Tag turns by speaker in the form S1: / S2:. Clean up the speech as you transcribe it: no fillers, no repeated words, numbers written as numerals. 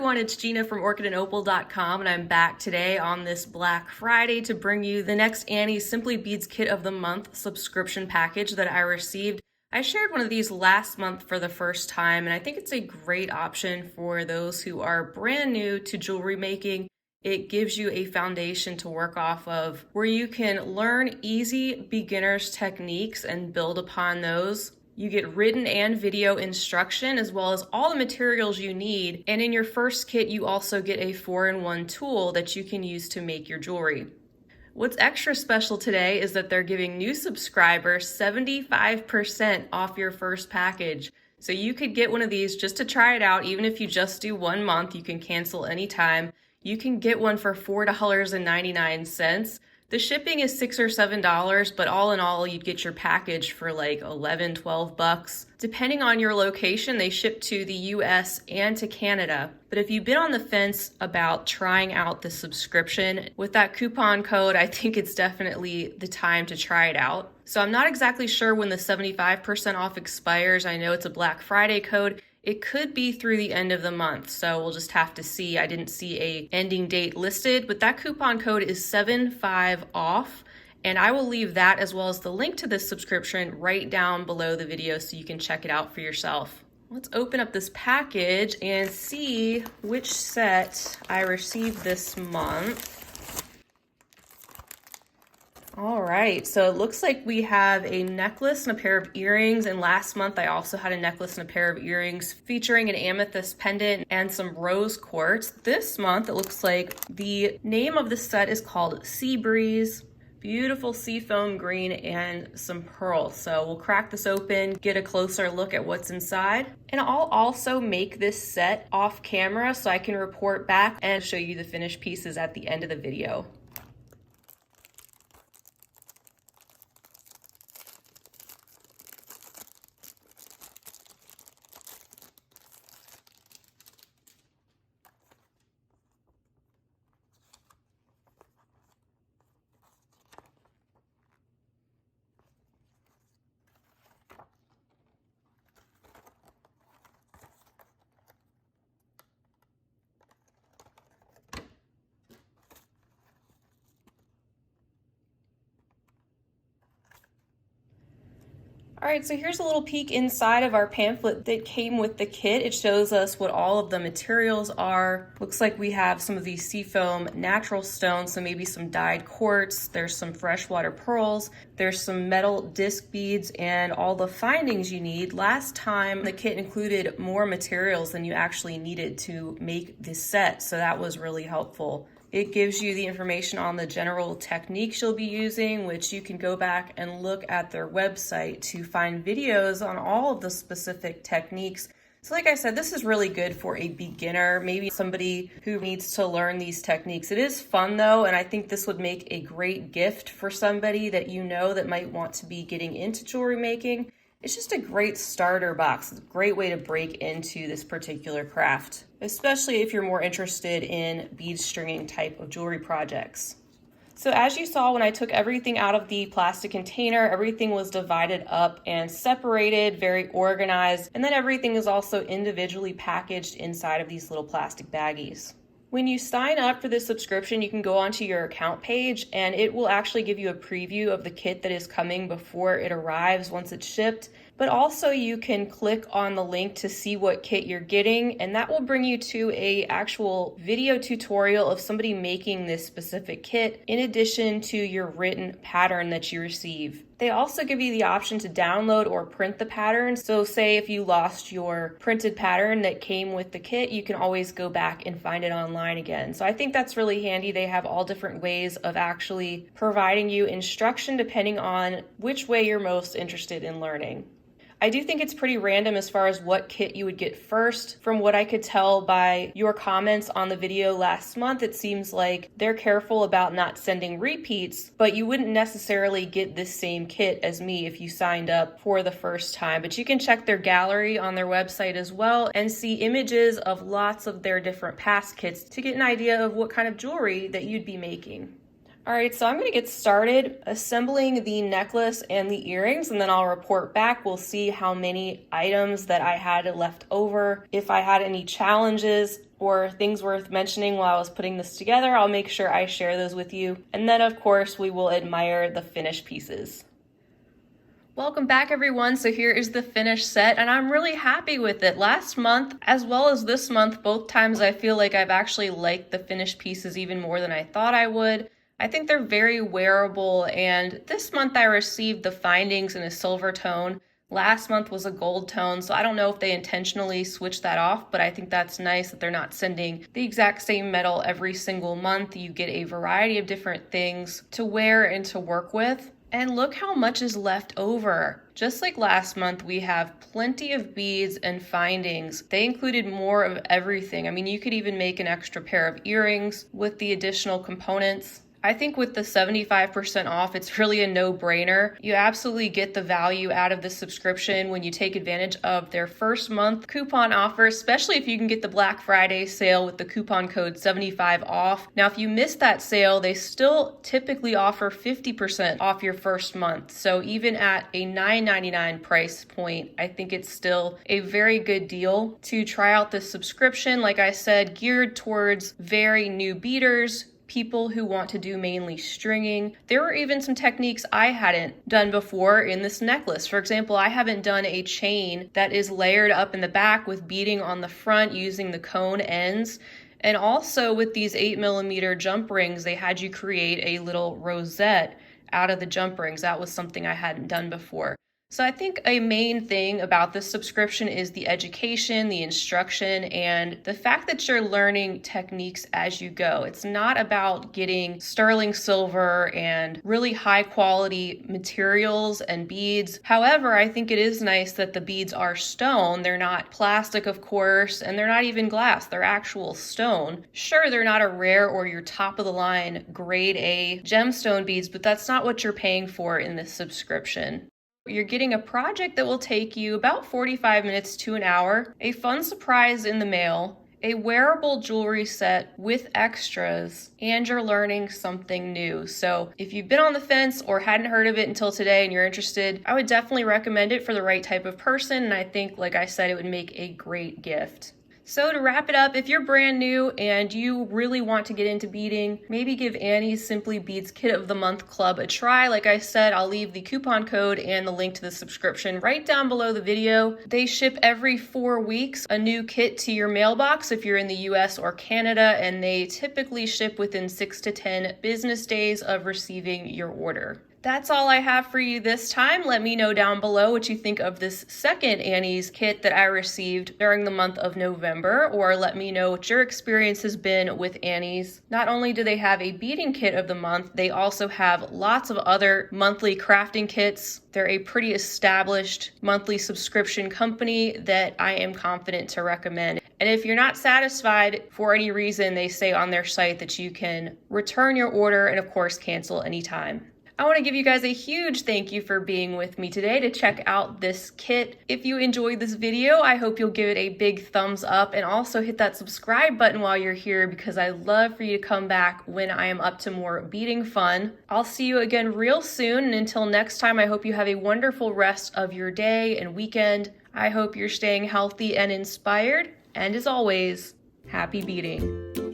S1: everyone, it's Gina from orchidandopal.com, and I'm back today on this Black Friday to bring you the next Annie Simply Beads Kit of the Month subscription package that I received. I shared one of these last month for the first time, and I think it's a great option for those who are brand new to jewelry making. It gives you a foundation to work off of where you can learn easy beginner's techniques and build upon those. You get written and video instruction as well as all the materials you need. And in your first kit, you also get a 4-in-1 tool that you can use to make your jewelry. What's extra special today is that they're giving new subscribers 75% off your first package. So you could get one of these just to try it out. Even if you just do 1 month, you can cancel anytime. You can get one for $4.99. The shipping is $6 or $7, but all in all, you'd get your package for like $11, $12. Depending on your location, they ship to the US and to Canada. But if you've been on the fence about trying out the subscription, with that coupon code, I think it's definitely the time to try it out. So I'm not exactly sure when the 75% off expires. I know it's a Black Friday code. It could be through the end of the month, so we'll just have to see. I didn't see a ending date listed, but that coupon code is 75OFF, and I will leave that as well as the link to this subscription right down below the video so you can check it out for yourself. Let's open up this package and see which set I received this month. All right, so it looks like we have a necklace and a pair of earrings, and last month I also had a necklace and a pair of earrings featuring an amethyst pendant and some rose quartz. This month it looks like the name of the set is called Sea Breeze. Beautiful seafoam green and some pearl. So we'll crack this open, get a closer look at what's inside. And I'll also make this set off camera so I can report back and show you the finished pieces at the end of the video. All right, so here's a little peek inside of our pamphlet that came with the kit. It shows us what all of the materials are. Looks like we have some of these seafoam natural stones, so maybe some dyed quartz. There's some freshwater pearls. There's some metal disc beads and all the findings you need. Last time, the kit included more materials than you actually needed to make this set, so that was really helpful. It gives you the information on the general techniques you'll be using, which you can go back and look at their website to find videos on all of the specific techniques. So like I said, this is really good for a beginner, maybe somebody who needs to learn these techniques. It is fun though, and I think this would make a great gift for somebody that you know that might want to be getting into jewelry making. It's just a great starter box. It's a great way to break into this particular craft, especially if you're more interested in bead stringing type of jewelry projects. So as you saw, when I took everything out of the plastic container, everything was divided up and separated, very organized, and then everything is also individually packaged inside of these little plastic baggies. When you sign up for this subscription, you can go onto your account page and it will actually give you a preview of the kit that is coming before it arrives once it's shipped. But also you can click on the link to see what kit you're getting, and that will bring you to a actual video tutorial of somebody making this specific kit in addition to your written pattern that you receive. They also give you the option to download or print the pattern. So say if you lost your printed pattern that came with the kit, you can always go back and find it online again. So I think that's really handy. They have all different ways of actually providing you instruction depending on which way you're most interested in learning. I do think it's pretty random as far as what kit you would get first. From what I could tell by your comments on the video last month, it seems like they're careful about not sending repeats, but you wouldn't necessarily get this same kit as me if you signed up for the first time. But you can check their gallery on their website as well and see images of lots of their different past kits to get an idea of what kind of jewelry that you'd be making. All right, so I'm going to get started assembling the necklace and the earrings, and then I'll report back. We'll see how many items that I had left over, if I had any challenges. or things worth mentioning while I was putting this together, I'll make sure I share those with you. And then of course we will admire the finished pieces. Welcome back everyone. So here is the finished set and I'm really happy with it. Last month as well as this month, both times I feel like I've actually liked the finished pieces even more than I thought I would. I think they're very wearable, and this month I received the findings in a silver tone. Last month was a gold tone, so I don't know if they intentionally switched that off, but I think that's nice that they're not sending the exact same metal every single month. You get a variety of different things to wear and to work with. And look how much is left over. Just like last month, we have plenty of beads and findings. They included more of everything. I mean, you could even make an extra pair of earrings with the additional components. I think with the 75% off, it's really a no-brainer. You absolutely get the value out of the subscription when you take advantage of their first month coupon offer, especially if you can get the Black Friday sale with the coupon code 75 off. Now, if you miss that sale, they still typically offer 50% off your first month. So even at a $9.99 price point, I think it's still a very good deal to try out this subscription. Like I said, geared towards very new beaders, people who want to do mainly stringing. There were even some techniques I hadn't done before in this necklace. For example, I haven't done a chain that is layered up in the back with beading on the front using the cone ends. And also with these 8mm jump rings, they had you create a little rosette out of the jump rings. That was something I hadn't done before. So I think a main thing about this subscription is the education, the instruction, and the fact that you're learning techniques as you go. It's not about getting sterling silver and really high quality materials and beads. However, I think it is nice that the beads are stone. They're not plastic, of course, and they're not even glass. They're actual stone. Sure, they're not a rare or your top of the line grade A gemstone beads, but that's not what you're paying for in this subscription. You're getting a project that will take you about 45 minutes to an hour, a fun surprise in the mail, a wearable jewelry set with extras, and you're learning something new. So if you've been on the fence or hadn't heard of it until today and you're interested, I would definitely recommend it for the right type of person. And I think, like I said, it would make a great gift. So to wrap it up, if you're brand new and you really want to get into beading, maybe give Annie's Simply Beads Kit of the Month Club a try. Like I said, I'll leave the coupon code and the link to the subscription right down below the video. They ship every 4 weeks a new kit to your mailbox if you're in the US or Canada, and they typically ship within 6 to 10 business days of receiving your order. That's all I have for you this time. Let me know down below what you think of this second Annie's kit that I received during the month of November, or let me know what your experience has been with Annie's. Not only do they have a beading kit of the month, they also have lots of other monthly crafting kits. They're a pretty established monthly subscription company that I am confident to recommend. And if you're not satisfied for any reason, they say on their site that you can return your order and of course cancel anytime. I want to give you guys a huge thank you for being with me today to check out this kit. If you enjoyed this video, I hope you'll give it a big thumbs up and also hit that subscribe button while you're here, because I love for you to come back when I am up to more beading fun. I'll see you again real soon, and until next time, I hope you have a wonderful rest of your day and weekend. I hope you're staying healthy and inspired, and as always, happy beading.